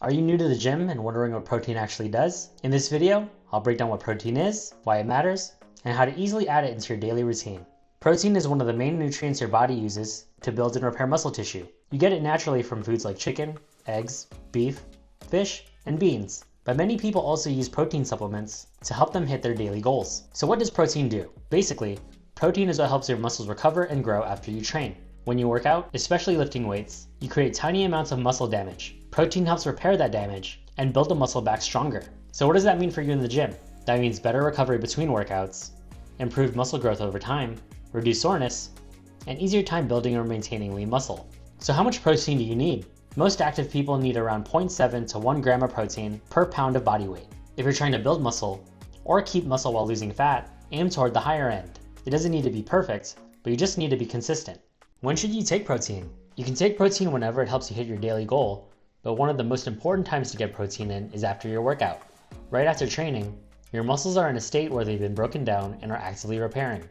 Are you new to the gym and wondering what protein actually does? In this video, I'll break down what protein is, why it matters, and how to easily add it into your daily routine. Protein is one of the main nutrients your body uses to build and repair muscle tissue. You get it naturally from foods like chicken, eggs, beef, fish, and beans. But many people also use protein supplements to help them hit their daily goals. So what does protein do? Basically, protein is what helps your muscles recover and grow after you train. When you work out, especially lifting weights, you create tiny amounts of muscle damage. Protein helps repair that damage and build the muscle back stronger. So what does that mean for you in the gym? That means better recovery between workouts, improved muscle growth over time, reduced soreness, and easier time building or maintaining lean muscle. So how much protein do you need? Most active people need around 0.7 to 1 gram of protein per pound of body weight. If you're trying to build muscle or keep muscle while losing fat, aim toward the higher end. It doesn't need to be perfect, but you just need to be consistent. When should you take protein? You can take protein whenever it helps you hit your daily goal, but one of the most important times to get protein in is after your workout. Right after training, your muscles are in a state where they've been broken down and are actively repairing.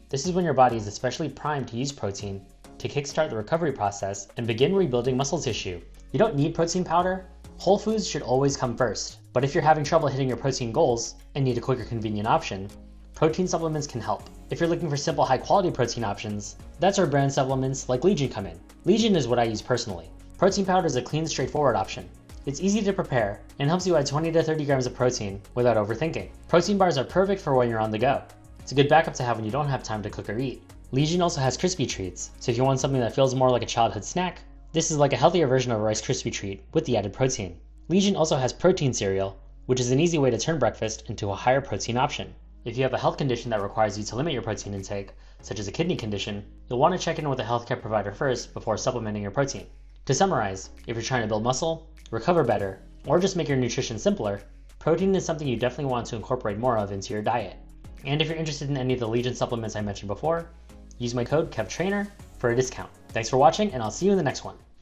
This is when your body is especially primed to use protein to kickstart the recovery process and begin rebuilding muscle tissue. You don't need protein powder. Whole foods should always come first, but if you're having trouble hitting your protein goals and need a quicker, convenient option, protein supplements can help. If you're looking for simple, high-quality protein options, that's where brand supplements like Legion come in. Legion is what I use personally. Protein powder is a clean, straightforward option. It's easy to prepare and helps you add 20 to 30 grams of protein without overthinking. Protein bars are perfect for when you're on the go. It's a good backup to have when you don't have time to cook or eat. Legion also has crispy treats, so if you want something that feels more like a childhood snack, this is like a healthier version of a Rice Krispie treat with the added protein. Legion also has protein cereal, which is an easy way to turn breakfast into a higher protein option. If you have a health condition that requires you to limit your protein intake, such as a kidney condition, you'll want to check in with a healthcare provider first before supplementing your protein. To summarize, if you're trying to build muscle, recover better, or just make your nutrition simpler, protein is something you definitely want to incorporate more of into your diet. And if you're interested in any of the Legion supplements I mentioned before, use my code KEVTRAINER for a discount. Thanks for watching, and I'll see you in the next one.